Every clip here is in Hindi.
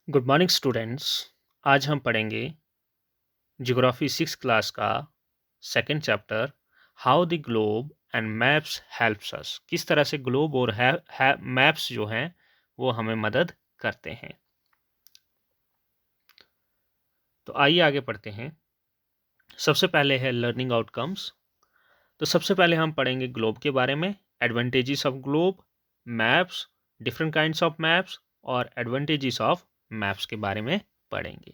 Good morning students. आज हम पढ़ेंगे ज्योग्राफी 6 क्लास का second chapter, how the globe and maps helps us. किस तरह से ग्लोब और मैप्स जो हैं वो हमें मदद करते हैं। तो आइए आगे पढ़ते हैं। सबसे पहले है लर्निंग आउटकम्स। तो सबसे पहले हम पढ़ेंगे ग्लोब के बारे में, advantages of globe, maps, different kinds of maps और एडवांटेजेस ऑफ मैप्स के बारे में पढ़ेंगे।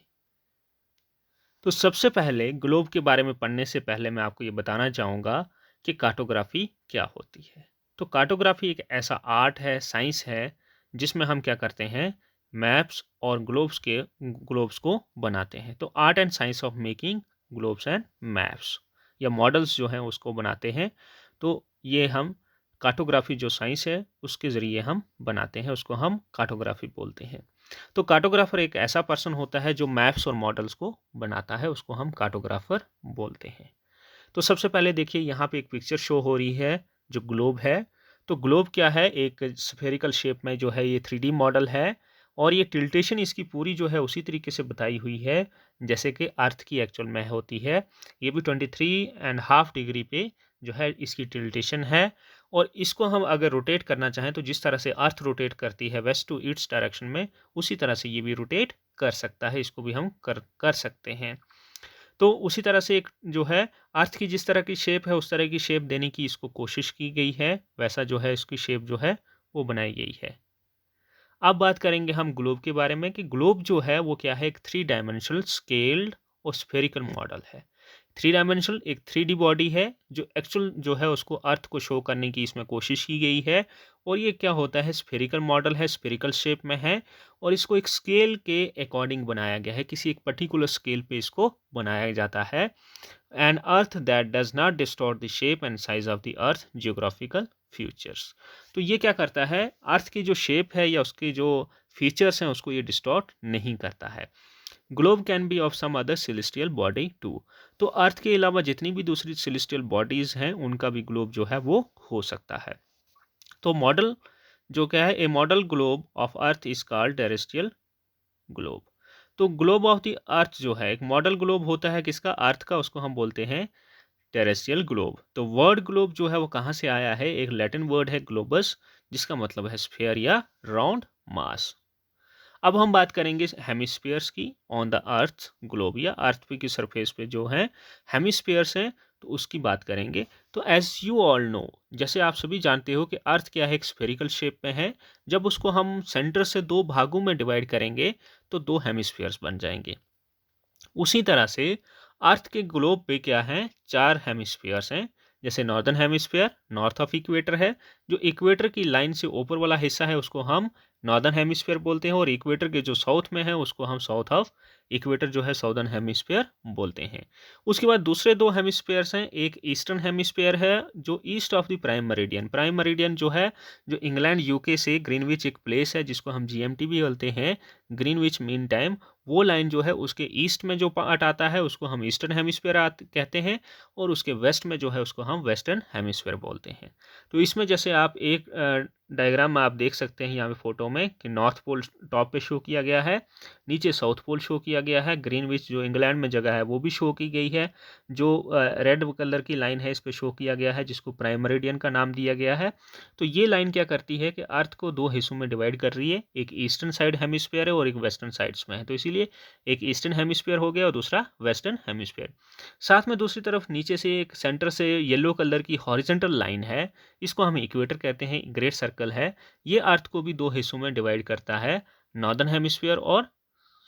तो सबसे पहले ग्लोब के बारे में पढ़ने से पहले मैं आपको ये बताना चाहूँगा कि कार्टोग्राफी क्या होती है। तो कार्टोग्राफी एक ऐसा आर्ट है, साइंस है, जिसमें हम क्या करते हैं, मैप्स और ग्लोब्स को बनाते हैं। तो art and science of making globes and maps, या मॉडल्स जो हैं उसको बनाते हैं। तो ये हम कार्टोग्राफी जो साइंस है उसके ज़रिए हम बनाते हैं, उसको हम कार्टोग्राफी बोलते हैं। तो कार्टोग्राफर एक ऐसा पर्सन होता है जो मैप्स और मॉडल्स को बनाता है, उसको हम कार्टोग्राफर बोलते हैं। तो सबसे पहले देखिए यहाँ पे एक पिक्चर शो हो रही है जो ग्लोब है। तो ग्लोब क्या है, एक स्फेरिकल शेप में जो है ये 3D मॉडल है, और ये टिल्टेशन इसकी पूरी जो है उसी तरीके से बताई हुई है जैसे कि अर्थ की एक्चुअल में होती है। ये भी 23.5 डिग्री पे जो है इसकी टिल्टेशन है। और इसको हम अगर रोटेट करना चाहें तो जिस तरह से अर्थ रोटेट करती है वेस्ट टू ईस्ट डायरेक्शन में, उसी तरह से ये भी रोटेट कर सकता है। इसको भी हम कर सकते हैं। तो उसी तरह से एक जो है अर्थ की जिस तरह की शेप है उस तरह की शेप देने की इसको कोशिश की गई है, वैसा जो है इसकी शेप जो है वो बनाई गई है। अब बात करेंगे हम ग्लोब के बारे में कि ग्लोब जो है वो क्या है, एक 3 डायमेंशनल स्केल्ड और स्फेरिकल मॉडल है। 3 डायमेंशनल एक 3D बॉडी है जो एक्चुअल जो है उसको अर्थ को शो करने की इसमें कोशिश की गई है। और ये क्या होता है, स्फेरिकल मॉडल है, स्फेरिकल शेप में है, और इसको एक स्केल के अकॉर्डिंग बनाया गया है, किसी एक पर्टिकुलर स्केल पे इसको बनाया जाता है। An earth that does not distort the shape and size of the earth geographical features. तो ये क्या करता है, अर्थ की जो शेप है या उसके जो फीचर्स हैं उसको ये डिस्टॉर्ट नहीं करता है। Globe can be of some other celestial body too. तो अर्थ के अलावा जितनी भी दूसरी सेलेस्टियल बॉडीज हैं उनका भी ग्लोब जो है वो हो सकता है। तो मॉडल जो क्या है, a model globe of earth is called terrestrial globe. तो ग्लोब ऑफ द अर्थ जो है, एक मॉडल ग्लोब होता है किसका, अर्थ का, उसको हम बोलते हैं टेरेस्ट्रियल ग्लोब। तो वर्ड ग्लोब जो है वो कहाँ से आया है, एक लैटिन वर्ड है ग्लोबस, जिसका मतलब है स्फीयर या राउंड मास। अब हम बात करेंगे हेमिस्फीयर्स की ऑन द अर्थ ग्लोब, या अर्थ पे की सरफेस पे जो है हेमिस्फीयर्स हैं, तो उसकी बात करेंगे। तो एज यू ऑल नो, जैसे आप सभी जानते हो कि अर्थ क्या है, एक स्फेरिकल शेप में है। जब उसको हम सेंटर से दो भागों में डिवाइड करेंगे तो दो हेमिस्फीयर्स बन जाएंगे। उसी तरह से अर्थ के ग्लोब पे क्या है, 4 हेमिस्फीयर्स हैं। जैसे northern hemisphere north of equator है, जो इक्वेटर की लाइन से ऊपर वाला हिस्सा है उसको हम नॉर्दर्न हेमिस्फीयर बोलते हैं, और इक्वेटर के जो साउथ में है उसको हम साउथ ऑफ इक्वेटर जो है साउदर्न हेमिस्फीयर बोलते हैं। उसके बाद दूसरे 2 हेमिस्फीयर्स हैं, एक ईस्टर्न हेमिस्फीयर है जो east of the prime meridian, prime meridian जो है जो इंग्लैंड यूके से ग्रीनविच एक प्लेस है जिसको हम जीएमटी भी बोलते हैं, ग्रीनविच मीन टाइम, वो लाइन जो है उसके ईस्ट में जो पार्ट आता है उसको हम ईस्टर्न हेमिस्फीयर कहते हैं, और उसके वेस्ट में जो है उसको हम वेस्टर्न हेमिस्फीयर बोलते हैं। तो इसमें जैसे आप एक डायग्राम में आप देख सकते हैं यहाँ पे फोटो में कि नॉर्थ पोल टॉप पे शो किया गया है, नीचे साउथ पोल शो किया गया है, ग्रीनविच जो इंग्लैंड में जगह है वो भी शो की गई है, जो रेड कलर की लाइन है इस पे शो किया गया है जिसको प्राइम मेरिडियन का नाम दिया गया है। तो ये लाइन क्या करती है कि अर्थ को दो हिस्सों में डिवाइड कर रही है, एक ईस्टर्न साइड हेमिस्फीयर है और एक वेस्टर्न साइड्स में है। तो इसीलिए एक ईस्टर्न हेमिस्फीयर हो गया और दूसरा वेस्टर्न हेमिस्फीयर। साथ में दूसरी तरफ नीचे से एक सेंटर से येलो कलर की हॉरिजॉन्टल लाइन है, इसको हम इक्वेटर कहते हैं, ग्रेट सर्कल है। ये अर्थ को भी दो हिस्सों में डिवाइड करता है, नॉर्दर्न हेमिस्फीयर और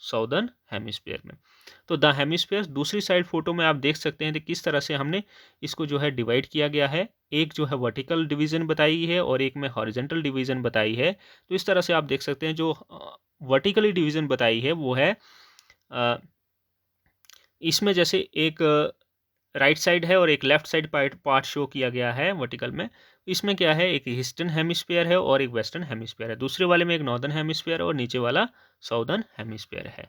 साउदर्न हेमिस्फीयर में। तो द हेमिस्फीयर दूसरी साइड फोटो में आप देख सकते हैं कि किस तरह से हमने इसको जो है डिवाइड किया गया है, एक जो है वर्टिकल डिवीजन बताई है और एक में हॉरिजॉन्टल डिवीजन बताई है। तो इस तरह से आप देख सकते हैं जो वर्टिकली डिवीजन बताई है वो है अ, इसमें जैसे एक राइट साइड है और एक लेफ्ट साइड पार्ट शो किया गया है वर्टिकल में। इसमें क्या है, एक ईस्टर्न हेमिस्फीयर है और एक वेस्टर्न हेमिस्फीयर है, दूसरे वाले में एक नॉर्दर्न हेमिस्फीयर है और नीचे वाला साउदर्न हेमिस्फीयर है।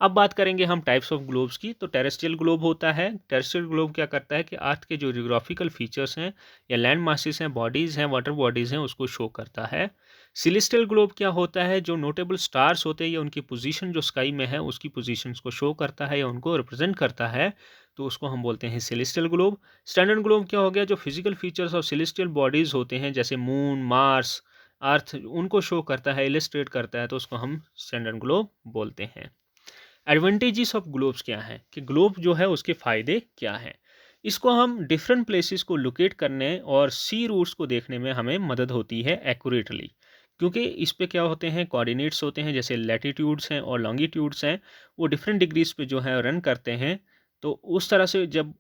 अब बात करेंगे हम टाइप्स ऑफ ग्लोब्स की। तो टेरेस्ट्रियल ग्लोब होता है। टेरेस्ट्रियल ग्लोब क्या करता है कि अर्थ के जो जियोग्राफिकल फीचर्स हैं या लैंड मासेस हैं, बॉडीज़ हैं, वाटर बॉडीज़ हैं, उसको शो करता है। सिलेस्टियल ग्लोब क्या होता है, जो नोटेबल स्टार्स होते हैं या उनकी पोजीशन जो स्काई में है उसकी पोजीशंस को शो करता है या उनको रिप्रेजेंट करता है, तो उसको हम बोलते हैं सिलेस्टियल ग्लोब। स्टैंडर्ड ग्लोब क्या हो गया, जो physical features of celestial bodies होते हैं जैसे मून, मार्स, अर्थ, उनको शो करता है, इलिस्ट्रेट करता है, तो उसको हम स्टैंडर्ड ग्लोब बोलते हैं। एडवांटेजेस ऑफ ग्लोब्स क्या हैं कि ग्लोब जो है उसके फ़ायदे क्या हैं। इसको हम डिफरेंट प्लेसेस को लोकेट करने और सी रूट्स को देखने में हमें मदद होती है एक्यूरेटली, क्योंकि इस पे क्या होते हैं, कोऑर्डिनेट्स होते हैं, जैसे लैटिट्यूड्स हैं और लॉन्गिट्यूड्स हैं, वो डिफरेंट डिग्रीज पे जो है रन करते हैं। तो उस तरह से जब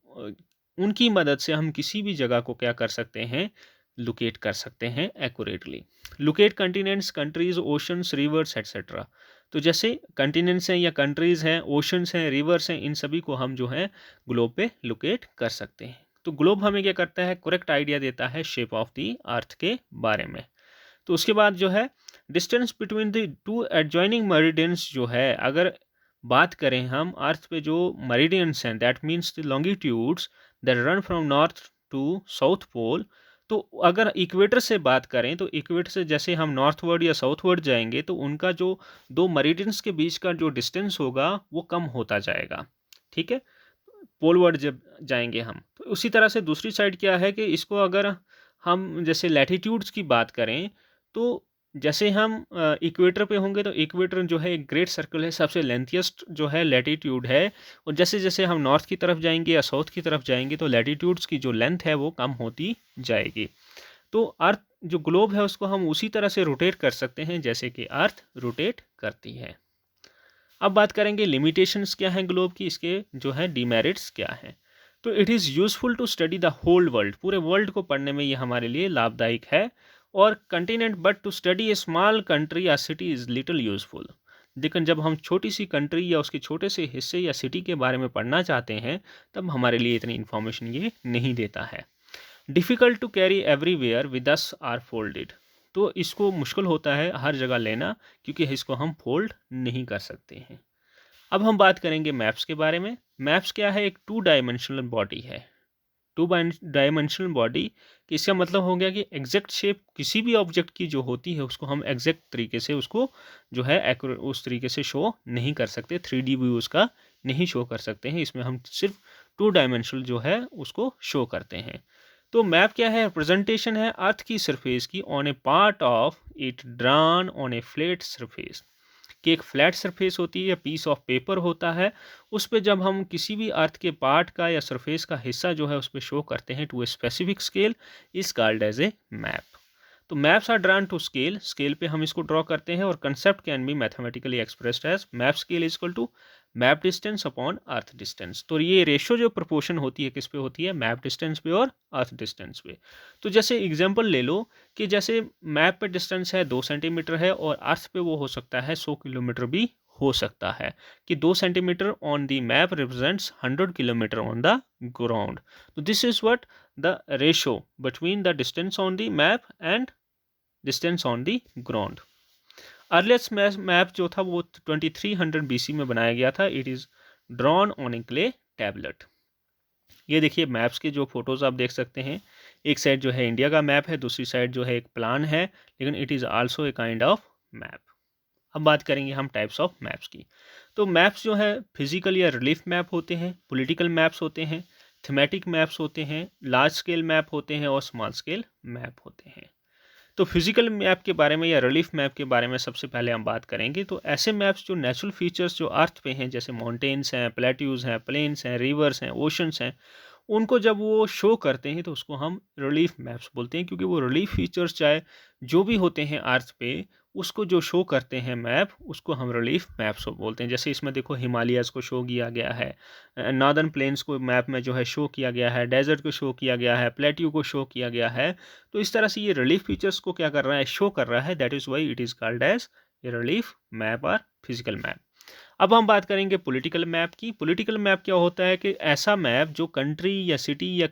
उनकी मदद से हम किसी भी जगह को क्या कर सकते हैं, लोकेट कर सकते हैं accurately. Locate continents, countries, oceans, reverse etcetera. तो जैसे कंटिनेंट्स हैं या कंट्रीज़ हैं, ओशंस हैं, रिवर्स हैं, इन सभी को हम जो है ग्लोब पे लोकेट कर सकते हैं। तो ग्लोब हमें क्या करता है, करेक्ट आइडिया देता है शेप ऑफ द अर्थ के बारे में। तो उसके बाद जो है distance between the two adjoining meridians जो है, अगर बात करें हम अर्थ पे जो मेरिडियंस हैं, that means the longitudes that run from north to south pole. तो अगर इक्वेटर से बात करें तो इक्वेटर से जैसे हम नॉर्थवर्ड या साउथवर्ड जाएंगे तो उनका जो दो मेरिडियंस के बीच का जो डिस्टेंस होगा वो कम होता जाएगा। ठीक है, पोलवर्ड जब जाएंगे हम, तो उसी तरह से दूसरी साइड क्या है कि इसको अगर हम जैसे लैटिट्यूड्स की बात करें, तो जैसे हम इक्वेटर पे होंगे तो इक्वेटर जो है एक ग्रेट सर्कल है, सबसे लेंथियस्ट जो है लैटिट्यूड है। और जैसे जैसे हम नॉर्थ की तरफ जाएंगे या साउथ की तरफ जाएंगे तो लैटिट्यूड्स की जो लेंथ है वो कम होती जाएगी। तो अर्थ जो ग्लोब है उसको हम उसी तरह से रोटेट कर सकते हैं जैसे कि अर्थ रोटेट करती है। अब बात करेंगे लिमिटेशंस क्या हैं ग्लोब की, इसके जो है डीमेरिट्स क्या हैं। तो it is useful to study the whole world, पूरे वर्ल्ड को पढ़ने में ये हमारे लिए लाभदायक है। और continent, but to study a small country or city is little useful. लेकिन जब हम छोटी सी कंट्री या उसके छोटे से हिस्से या सिटी के बारे में पढ़ना चाहते हैं तब हमारे लिए इतनी इन्फॉर्मेशन ये नहीं देता है। Difficult to carry everywhere with us or folded. तो इसको मुश्किल होता है हर जगह लेना क्योंकि इसको हम फोल्ड नहीं कर सकते हैं। अब हम बात करेंगे मैप्स के बारे में। मैप्स क्या है, एक टू डायमेंशनल बॉडी है। टू डायमेंशनल बॉडी कि इसका मतलब हो गया कि एग्जैक्ट शेप किसी भी ऑब्जेक्ट की जो होती है उसको हम एग्जैक्ट तरीके से उसको जो है उस तरीके से शो नहीं कर सकते, 3D व्यू उसका नहीं शो कर सकते हैं। इसमें हम सिर्फ टू डायमेंशनल जो है उसको शो करते हैं। तो मैप क्या है, रिप्रेजेंटेशन है अर्थ की सरफेस की on A part of it drawn on A flat surface. कि एक फ्लैट सरफेस होती है या पीस ऑफ पेपर होता है, उस पे जब हम किसी भी अर्थ के पार्ट का या सरफेस का हिस्सा जो है उस पर शो करते हैं to a specific scale, is called as a map. तो maps are drawn to scale, scale पे हम इसको ड्रॉ करते हैं। और concept can be mathematically expressed as map scale is equal to map distance upon earth distance. तो ये रेशो जो प्रोपोर्शन होती है किस पे होती है, मैप डिस्टेंस पे और अर्थ डिस्टेंस पे। तो जैसे एग्जांपल ले लो कि जैसे मैप पे डिस्टेंस है 2 सेंटीमीटर है और अर्थ पे वो हो सकता है 100 किलोमीटर भी हो सकता है। कि 2 centimetre on the map represents 100 kilometre on the ground. तो this is what the ratio between the distance on the map and distance on the ground. Earliest map जो था वो 2300 BC में बनाया गया था। It is drawn on a clay tablet. ये देखिए मैप्स के जो फोटोज़ आप देख सकते हैं, एक साइड जो है इंडिया का मैप है, दूसरी साइड जो है एक प्लान है, लेकिन it is also a kind of map. अब बात करेंगे हम टाइप्स ऑफ मैप्स की। तो मैप्स जो है फिजिकल या रिलीफ मैप होते हैं, पॉलिटिकल मैप्स होते हैं, थीमेटिक मैप्स होते हैं, लार्ज स्केल मैप होते हैं और स्मॉल स्केल मैप होते हैं। तो फिजिकल मैप के बारे में या रिलीफ मैप के बारे में सबसे पहले हम बात करेंगे। तो ऐसे मैप्स जो नेचुरल फीचर्स जो अर्थ पे हैं, जैसे माउंटेन्स हैं, प्लेट्यूज हैं, प्लेन्स हैं, रिवर्स हैं, ओशंस हैं, उनको जब वो शो करते हैं तो उसको हम रिलीफ मैप्स बोलते हैं। क्योंकि वो रिलीफ फीचर्स चाहे जो भी होते हैं अर्थ पे, उसको जो शो करते हैं मैप, उसको हम रिलीफ मैप्स बोलते हैं। जैसे इसमें देखो हिमालयाज़ को शो किया गया है, नॉर्दर्न प्लेन्स को मैप में जो है शो किया गया है, डेजर्ट को शो किया गया है, प्लेट्यू को शो किया गया है। तो इस तरह से ये रिलीफ फीचर्स को क्या कर रहा है, शो कर रहा है। That is why it is called as a relief map और फिजिकल मैप। अब हम बात करेंगे पॉलिटिकल मैप की। पॉलिटिकल मैप क्या होता है कि ऐसा मैप जो कंट्री या सिटी या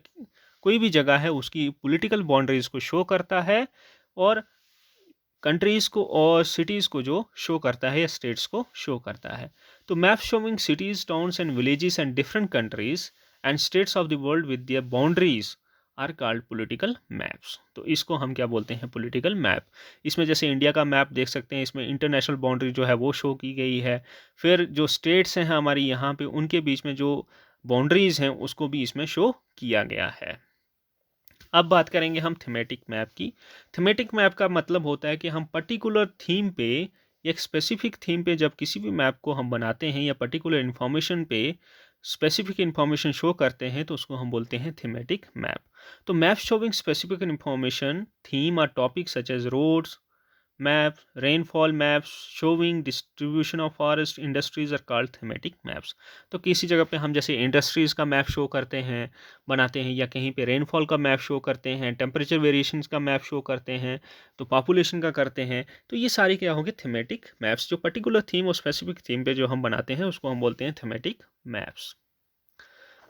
कोई भी जगह है उसकी पॉलिटिकल बाउंड्रीज को शो करता है। और कंट्रीज़ को और सिटीज़ को जो शो करता है या स्टेट्स को शो करता है। तो map showing cities, towns and villages and different countries and states of the world with their boundaries are called political maps. तो इसको हम क्या बोलते हैं? Political map. इसमें जैसे इंडिया का मैप देख सकते हैं, इसमें इंटरनेशनल बाउंड्री जो है वो शो की गई है। फिर जो स्टेट्स हैं हमारी यहाँ पे, उनके बीच में जो बाउंड्रीज़ हैं उसको भी इसमें शो किया गया है। अब बात करेंगे हम थीमेटिक मैप की। थीमेटिक मैप का मतलब होता है कि हम पर्टिकुलर थीम पे, एक स्पेसिफिक थीम पे जब किसी भी मैप को हम बनाते हैं या पर्टिकुलर इन्फॉर्मेशन पे स्पेसिफिक इन्फॉर्मेशन शो करते हैं तो उसको हम बोलते हैं थीमेटिक मैप। तो map showing specific information theme और topic such as roads maps, rainfall maps showing distribution of forest industries are called thematic maps। तो किसी जगह पे हम जैसे इंडस्ट्रीज का मैप शो करते हैं, बनाते हैं, या कहीं पे रेनफॉल का मैप शो करते हैं, टेम्परेचर वेरिएशंस का मैप शो करते हैं, तो पॉपुलेशन का करते हैं, तो ये सारे क्या होंगे? Thematic maps. जो पर्टिकुलर थीम और स्पेसिफिक थीम पे जो हम बनाते हैं उसको हम बोलते हैं थीमेटिक मैप्स।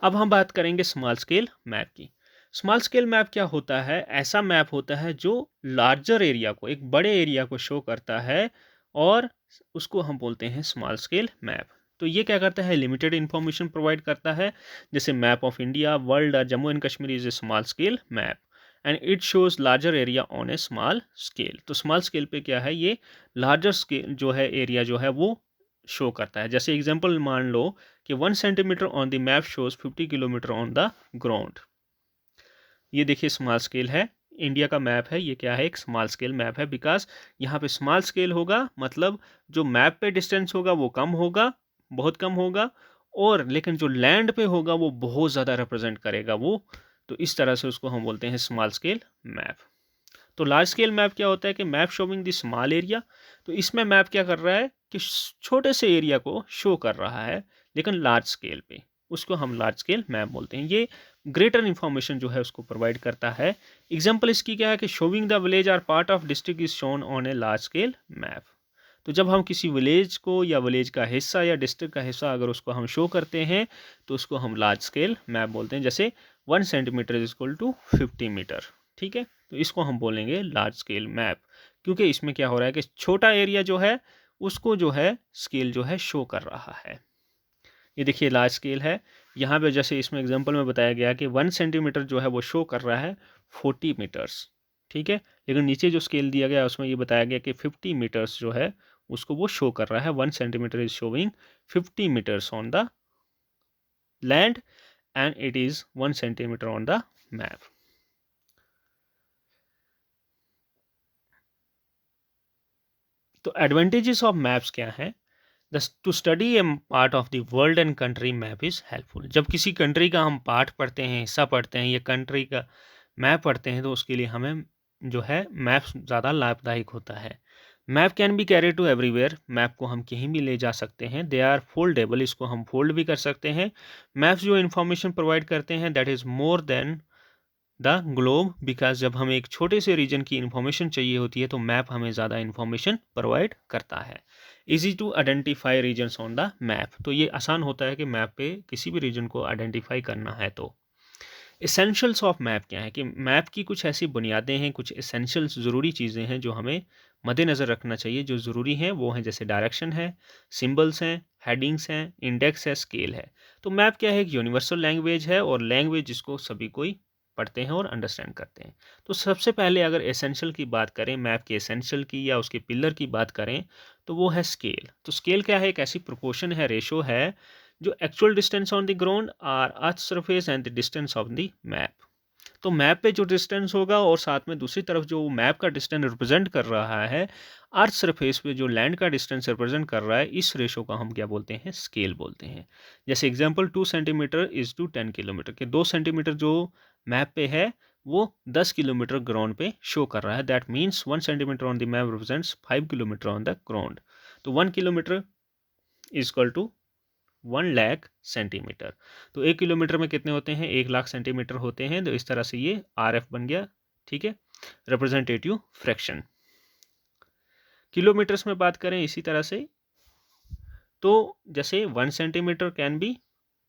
अब हम बात करेंगे स्मॉल स्केल मैप की। स्मॉल स्केल मैप क्या होता है? ऐसा मैप होता है जो लार्जर एरिया को, एक बड़े एरिया को शो करता है, और उसको हम बोलते हैं स्मॉल स्केल मैप। तो ये क्या करता है? लिमिटेड इंफॉर्मेशन प्रोवाइड करता है। जैसे मैप ऑफ इंडिया, वर्ल्ड और Jammu and Kashmir is a small scale map and it shows larger area on A small scale. तो स्मॉल स्केल पे क्या है? ये लार्जर स्केल जो है, एरिया जो है वो शो करता है। जैसे एग्जांपल मान लो कि 1 centimetre on the map shows 50 kilometre on the ground. ये देखिए स्मॉल स्केल है, इंडिया का मैप है, ये क्या है? एक स्मॉल स्केल मैप है, बिकॉज यहाँ पे स्मॉल स्केल होगा मतलब जो मैप पे डिस्टेंस होगा वो कम होगा, बहुत कम होगा, और लेकिन जो लैंड पे होगा वो बहुत ज़्यादा रिप्रेजेंट करेगा वो। तो इस तरह से उसको हम बोलते हैं स्मॉल स्केल मैप। तो लार्ज स्केल मैप क्या होता है कि map showing the small area. तो इसमें मैप क्या कर रहा है कि छोटे से एरिया को शो कर रहा है, लेकिन लार्ज स्केल पे, उसको हम लार्ज स्केल मैप बोलते हैं। ये ग्रेटर इन्फॉर्मेशन जो है उसको प्रोवाइड करता है। एग्जाम्पल इसकी क्या है कि showing the village or part of district is shown on a large scale map. तो जब हम किसी विलेज को या विलेज का हिस्सा या डिस्ट्रिक्ट का हिस्सा अगर उसको हम शो करते हैं तो उसको हम लार्ज स्केल मैप बोलते हैं। जैसे 1 centimetre is equal to 50 metre. ठीक है, तो इसको हम बोलेंगे लार्ज स्केल मैप, क्योंकि इसमें क्या हो रहा है कि छोटा एरिया जो है उसको जो है स्केल जो है शो कर रहा है। ये देखिए लार्ज स्केल है, यहाँ पे जैसे इसमें एग्जांपल में बताया गया कि 1 सेंटीमीटर जो है वो शो कर रहा है 40 मीटर्स। ठीक है, लेकिन नीचे जो स्केल दिया गया उसमें ये बताया गया कि 50 मीटर्स जो है उसको वो शो कर रहा है। 1 centimetre is showing 50 metres on the land and it is 1 centimetre on the map. तो एडवांटेजेस ऑफ मैप्स क्या है? To study a part of the world and country map is helpful. जब किसी कंट्री का हम पार्ट पढ़ते हैं, हिस्सा पढ़ते हैं, या कंट्री का मैप पढ़ते हैं, तो उसके लिए हमें जो है मैप ज़्यादा लाभदायक होता है। Map can be carry to everywhere. Map को हम कहीं भी ले जा सकते हैं। दे आर फोल्डेबल, इसको हम फोल्ड भी कर सकते हैं। मैप्स जो इन्फॉर्मेशन प्रोवाइड करते हैं that is more than the globe, because जब हमें एक छोटे से रीजन की इन्फॉर्मेशन चाहिए होती है तो मैप हमें ज़्यादा इन्फॉर्मेशन प्रोवाइड करता है। Easy to identify regions on the map. तो ये आसान होता है कि मैप पे किसी भी रीजन को आइडेंटिफाई करना है। तो एसेंशियल्स ऑफ मैप क्या है कि मैप की कुछ ऐसी बुनियादें हैं, कुछ एसेंशियल्स ज़रूरी चीज़ें हैं जो हमें मद्देनज़र रखना चाहिए। जो ज़रूरी हैं वो हैं जैसे डायरेक्शन है, सिंबल्स हैं, हेडिंग्स हैं, इंडेक्स है, स्केल है। तो मैप क्या है? एक यूनिवर्सल लैंग्वेज है, और लैंग्वेज जिसको सभी कोई पढ़ते हैं और अंडरस्टैंड करते हैं। तो सबसे पहले अगर एसेंशियल की बात करें, मैप के एसेंशियल की या उसके पिलर की बात करें, तो वो है स्केल। तो स्केल क्या है? एक ऐसी प्रोपोर्शन है, रेशो है, जो actual distance on the ground or earth surface and the distance of the map. तो मैप पे जो डिस्टेंस होगा और साथ में दूसरी तरफ जो मैप का डिस्टेंस रिप्रेजेंट कर रहा है, अर्थ सरफेस पे जो लैंड का डिस्टेंस रिप्रेजेंट कर रहा है, इस रेशो का हम क्या बोलते हैं? स्केल बोलते हैं। जैसे example 2 centimetre is to 10 kilometre, के 2 सेंटीमीटर जो मैप पे है वो 10 किलोमीटर ग्राउंड पे शो कर रहा है। That means 1 centimetre on the map represents 5 kilometre on the ground. तो 1 kilometre is equal to 1 lakh centimetre. तो 1 किलोमीटर में कितने होते हैं? 1 लाख सेंटीमीटर होते हैं। तो इस तरह से ये RF बन गया। ठीक है, रिप्रेजेंटेटिव फ्रैक्शन। किलोमीटर्स में बात करें इसी तरह से, तो जैसे 1 सेंटीमीटर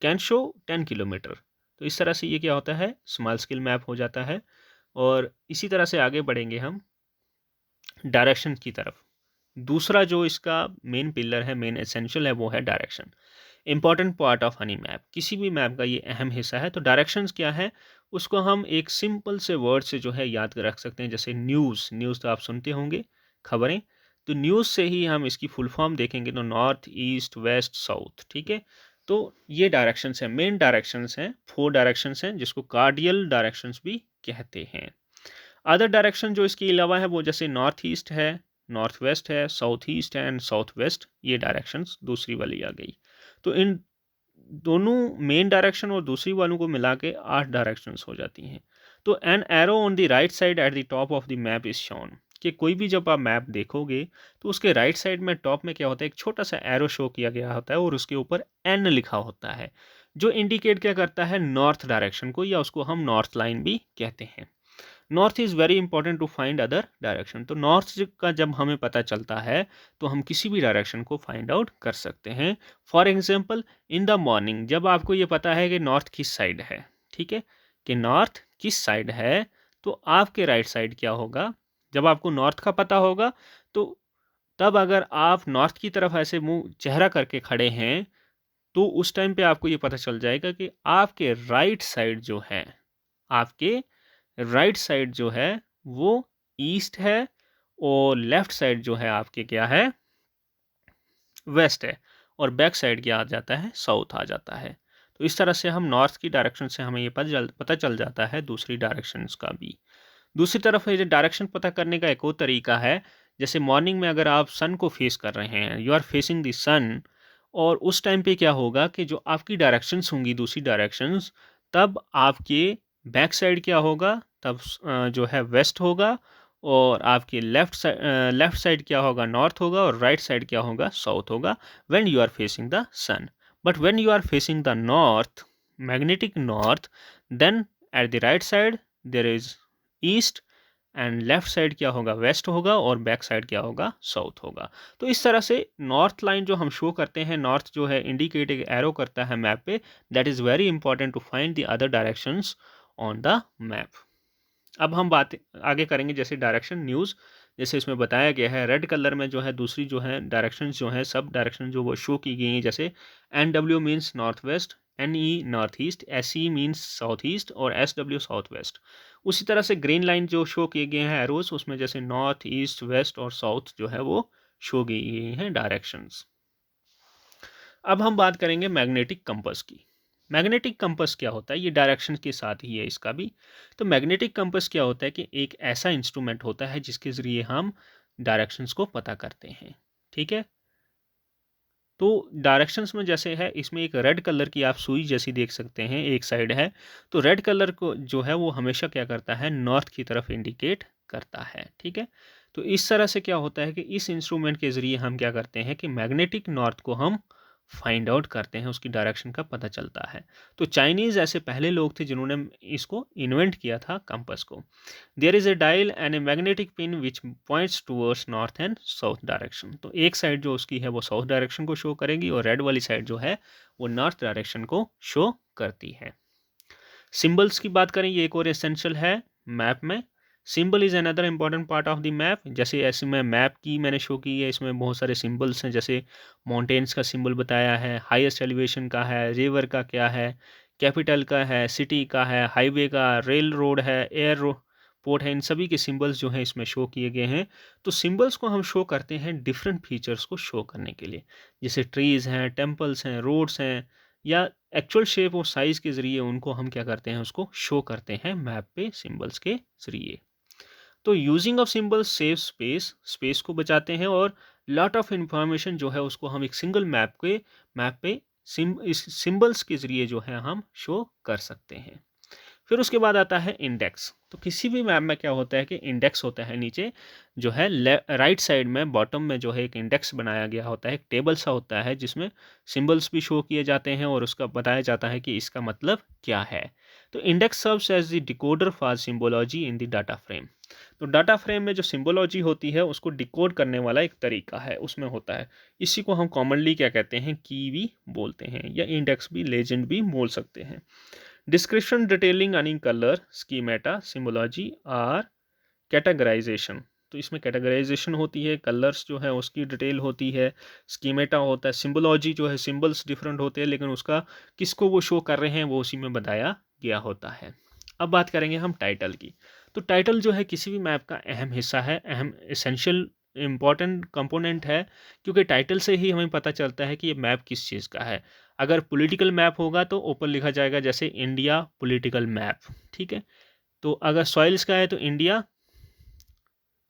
कैन शो 10 किलोमीटर। तो इस तरह से ये क्या होता है? स्मॉल स्केल मैप हो जाता है। और इसी तरह से आगे बढ़ेंगे हम। डायरेक्शन की तरफ। दूसरा जो इसका मेन पिलर है, मेन एसेंशियल है, वो है direction. Important part of any map, किसी भी मैप का ये अहम हिस्सा है। तो डायरेक्शंस क्या है, उसको हम एक सिंपल से वर्ड से जो है याद रख सकते हैं। जैसे न्यूज़, न्यूज़ तो आप सुनते होंगे, खबरें। तो न्यूज़ से ही हम इसकी फुल फॉर्म देखेंगे तो नॉर्थ, ईस्ट, वेस्ट, साउथ, ठीक है। तो ये डायरेक्शंस हैं, मेन डायरेक्शंस हैं, 4 डायरेक्शंस हैं, जिसको कार्डियल डायरेक्शंस भी कहते हैं। अदर डायरेक्शन जो इसके अलावा है वो जैसे नॉर्थ ईस्ट है, नॉर्थ वेस्ट है, साउथ ईस्ट है एंड साउथ वेस्ट, ये डायरेक्शंस दूसरी वाली आ गई। तो इन दोनों मेन डायरेक्शन और दूसरी वालों को मिला के 8 डायरेक्शंस हो जाती हैं। तो an arrow on the right side at the top of the map is shown, कि कोई भी जब आप मैप देखोगे तो उसके राइट साइड में टॉप में क्या होता है, एक छोटा सा एरो शो किया गया होता है और उसके ऊपर एन लिखा होता है, जो इंडिकेट क्या करता है, नॉर्थ डायरेक्शन को, या उसको हम नॉर्थ लाइन भी कहते हैं। North is very important to find other direction. तो नॉर्थ का जब हमें पता चलता है तो हम किसी भी डायरेक्शन को फाइंड आउट कर सकते हैं। For example, in the morning जब आपको ये पता है कि नॉर्थ किस साइड है, ठीक है, कि नॉर्थ किस साइड है, तो आपके राइट साइड क्या होगा। जब आपको नॉर्थ का पता होगा तो तब अगर आप नॉर्थ की तरफ ऐसे मुंह चेहरा करके खड़े हैं तो उस टाइम पे आपको ये पता चल जाएगा कि आपके राइट साइड जो है, आपके राइट साइड जो है वो ईस्ट है, और लेफ्ट साइड जो है आपके क्या है, वेस्ट है, और बैक साइड क्या आ जाता है, साउथ आ जाता है। तो इस तरह से हम नॉर्थ की डायरेक्शन से हमें ये पता चल जाता है दूसरी डायरेक्शंस का भी। दूसरी तरफ ये डायरेक्शन पता करने का एक और तरीका है। जैसे मॉर्निंग में अगर आप सन को फेस कर रहे हैं, यू आर फेसिंग द सन, और उस टाइम पे क्या होगा कि जो आपकी डायरेक्शंस होंगी दूसरी डायरेक्शंस, तब आपके बैक साइड क्या होगा, तब जो है वेस्ट होगा, और आपके लेफ्ट साइड क्या होगा, नॉर्थ होगा, और राइट साइड क्या होगा, साउथ होगा, when you are facing the sun. But when you are facing the north, magnetic north, then at the right side there is east, and left side क्या होगा, वेस्ट होगा, और बैक साइड क्या होगा, साउथ होगा। तो इस तरह से नॉर्थ लाइन जो हम शो करते हैं, नॉर्थ जो है इंडिकेट एक एरो करता है मैप पे, that is very important to find the other directions on the map. अब हम बात आगे करेंगे जैसे डायरेक्शन न्यूज़। जैसे इसमें बताया गया है रेड कलर में जो है दूसरी जो है डायरेक्शंस जो है, सब डायरेक्शन जो वो शो की गई हैं, जैसे N W means north west, N E north east, S E means south east, और एस डब्ल्यू साउथ वेस्ट। उसी तरह से ग्रीन लाइन जो शो किए गए हैं एरोज, उसमें जैसे नॉर्थ, ईस्ट, वेस्ट और साउथ जो है वो शो की गई हैं डायरेक्शंस। अब हम बात करेंगे मैग्नेटिक कंपास की। मैग्नेटिक कंपास क्या होता है, ये डायरेक्शन के साथ ही है इसका भी। तो मैग्नेटिक कंपास क्या होता है कि एक ऐसा इंस्ट्रूमेंट होता है जिसके ज़रिए हम डायरेक्शंस को पता करते हैं, ठीक है। तो डायरेक्शंस में जैसे है, इसमें एक रेड कलर की आप सुई जैसी देख सकते हैं, एक साइड है। तो रेड कलर को जो है वो हमेशा क्या करता है, नॉर्थ की तरफ इंडिकेट करता है, ठीक है। तो इस तरह से क्या होता है कि इस इंस्ट्रूमेंट के ज़रिए हम क्या करते हैं कि मैग्नेटिक नॉर्थ को हम फाइंड आउट करते हैं, उसकी डायरेक्शन का पता चलता है। तो चाइनीज़ ऐसे पहले लोग थे जिन्होंने इसको इन्वेंट किया था कंपास को। There is a dial and a magnetic pin which points towards north and south direction. तो एक साइड जो उसकी है वो साउथ डायरेक्शन को शो करेगी, और रेड वाली साइड जो है वो नॉर्थ डायरेक्शन को शो करती है। सिंबल्स की बात करें, ये एक और एसेंशियल है मैप में। Symbol is another important part of the map. जैसे ऐसे में मैप की मैंने शो की है, इसमें बहुत सारे सिंबल्स हैं। जैसे माउंटेन्स का सिंबल बताया है, हाईएस्ट एलिवेशन का है, रिवर का क्या है, कैपिटल का है, सिटी का है, हाईवे का, रेल रोड है, पोर्ट है, इन सभी के सिंबल्स जो हैं इसमें शो किए गए हैं। तो सिंबल्स को हम शो करते हैं डिफरेंट फीचर्स को शो करने के लिए। जैसे ट्रीज़ हैं, टेम्पल्स हैं, रोड्स हैं, या एक्चुअल शेप और साइज़ के ज़रिए उनको हम क्या करते हैं, उसको शो करते हैं मैप पे सिंबल्स के ज़रिए। तो using of symbols save space, space को बचाते हैं, और लॉट ऑफ इंफॉर्मेशन जो है उसको हम एक सिंगल मैप पे इस सिंबल्स के ज़रिए जो है हम शो कर सकते हैं। फिर उसके बाद आता है इंडेक्स। तो किसी भी मैप में क्या होता है कि इंडेक्स होता है नीचे, जो है राइट साइड में बॉटम में जो है एक इंडेक्स बनाया गया होता है, एक टेबल सा होता है जिसमें सिंबल्स भी शो किए जाते हैं और उसका बताया जाता है कि इसका मतलब क्या है। तो index serves as the decoder for symbology in the data frame. तो डाटा फ्रेम में जो सिंबोलॉजी होती है उसको डिकोड करने वाला एक तरीका है उसमें होता है। इसी को हम कॉमनली क्या कहते हैं, की भी बोलते हैं, या इंडेक्स भी, लेजेंड भी बोल सकते हैं। Description detailing any color, schemata, symbology or categorization. तो इसमें कैटेगराइजेशन होती है, कलर्स जो है उसकी डिटेल होती है, स्कीमेटा होता है, सिंबोलॉजी जो है सिंबल्स डिफरेंट होते हैं लेकिन उसका किसको वो शो कर रहे हैं वो उसी में बताया गया होता है। अब बात करेंगे हम टाइटल की। तो टाइटल जो है किसी भी मैप का अहम हिस्सा है, अहम एसेंशियल इम्पॉर्टेंट कंपोनेंट है, क्योंकि टाइटल से ही हमें पता चलता है कि ये मैप किस चीज़ का है। अगर पॉलिटिकल मैप होगा तो ऊपर लिखा जाएगा जैसे इंडिया पॉलिटिकल मैप, ठीक है। तो अगर सॉइल्स का है तो इंडिया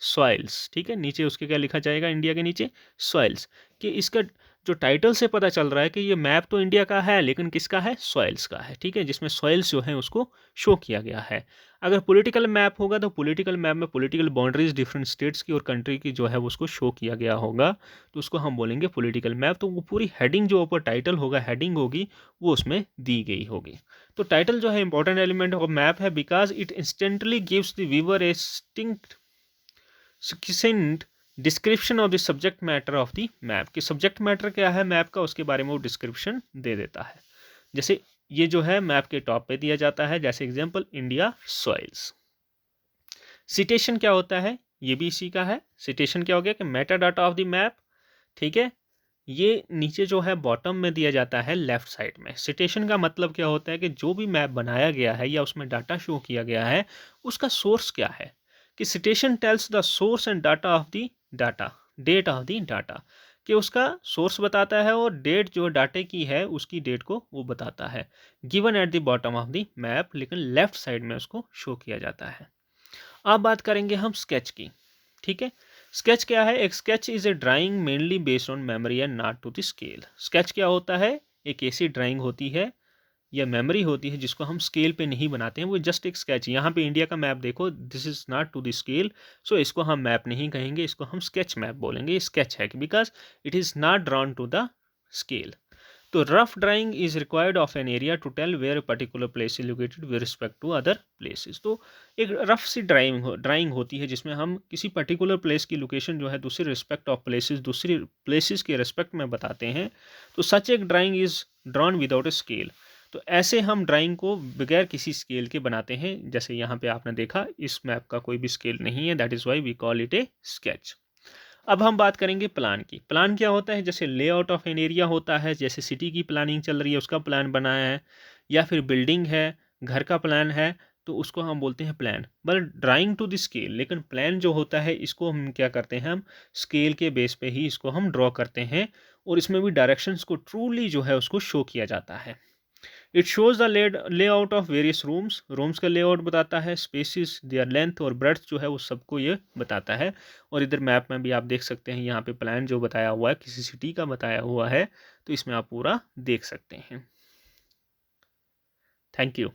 सॉइल्स, ठीक है, नीचे उसके क्या लिखा जाएगा, इंडिया के नीचे सॉइल्स। कि इसका जो टाइटल से पता चल रहा है कि ये मैप तो इंडिया का है लेकिन किसका है, सॉइल्स का है, ठीक है, जिसमें सॉइल्स जो है उसको शो किया गया है। अगर पॉलिटिकल मैप होगा तो पॉलिटिकल मैप में पॉलिटिकल बाउंड्रीज डिफरेंट स्टेट्स की और कंट्री की जो है वो उसको शो किया गया होगा, तो उसको हम बोलेंगे पॉलिटिकल मैप। तो वो पूरी हेडिंग जो ऊपर टाइटल होगा, हेडिंग होगी, वो उसमें दी गई होगी। तो टाइटल जो है इंपॉर्टेंट एलिमेंट ऑफ मैप है because it instantly gives the viewer A succinct description of the subject matter of the map. कि सब्जेक्ट मैटर क्या है मैप का, उसके बारे में वो डिस्क्रिप्शन दे देता है। जैसे ये जो है मैप के टॉप पे दिया जाता है, जैसे एग्जांपल इंडिया सॉइल्स। सिटेशन क्या होता है, ये भी इसी का है। सिटेशन क्या हो गया कि Meta data of the map, ठीक है। ये नीचे जो है बॉटम में दिया जाता है लेफ्ट साइड में। सिटेशन का मतलब क्या होता है कि जो भी मैप बनाया गया है या उसमें डाटा शो किया गया है उसका सोर्स क्या है। कि citation tells the source and data of the data, date of the data, कि उसका सोर्स बताता है और डेट जो डाटे की है उसकी डेट को वो बताता है, given at the bottom of the map, लेकिन लेफ्ट साइड में उसको शो किया जाता है। अब बात करेंगे हम स्केच की, ठीक है। स्केच क्या है, एक sketch is a drawing mainly based on memory and not to the scale. Sketch क्या होता है, एक ऐसी ड्राइंग होती है या मेमोरी होती है जिसको हम स्केल पे नहीं बनाते हैं, वो जस्ट एक स्केच। यहाँ पे इंडिया का मैप देखो, this is not to the scale, so इसको हम मैप नहीं कहेंगे, इसको हम स्केच मैप बोलेंगे। स्केच है because it is not drawn to the scale. तो rough drawing is required of an area to tell where particular place is located with respect to other places. तो एक रफ सी ड्राइंग होती है जिसमें हम किसी पर्टिकुलर प्लेस की लोकेशन जो है दूसरी रिस्पेक्ट ऑफ प्लेसेस, दूसरी प्लेसेस के रिस्पेक्ट में बताते हैं। तो सच एक drawing is drawn without a scale. तो ऐसे हम ड्राइंग को बगैर किसी स्केल के बनाते हैं। जैसे यहाँ पे आपने देखा इस मैप का कोई भी स्केल नहीं है, that is why we call it a sketch. अब हम बात करेंगे प्लान की। प्लान क्या होता है, जैसे लेआउट ऑफ एन एरिया होता है, जैसे सिटी की प्लानिंग चल रही है उसका प्लान बनाया है, या फिर बिल्डिंग है, घर का प्लान है, तो उसको हम बोलते हैं plan. But drawing to the scale, लेकिन प्लान जो होता है इसको हम क्या करते हैं, हम स्केल के बेस पे ही इसको हम ड्रॉ करते हैं, और इसमें भी डायरेक्शंस को ट्रूली जो है उसको शो किया जाता है। It shows the layout of various rooms, rooms का लेआउट बताता है, स्पेसिस, देयर लेंथ और ब्रेड्थ जो है वो सबको ये बताता है। और इधर मैप में भी आप देख सकते हैं, यहाँ पे प्लान जो बताया हुआ है किसी सिटी का बताया हुआ है, तो इसमें आप पूरा देख सकते हैं। Thank you.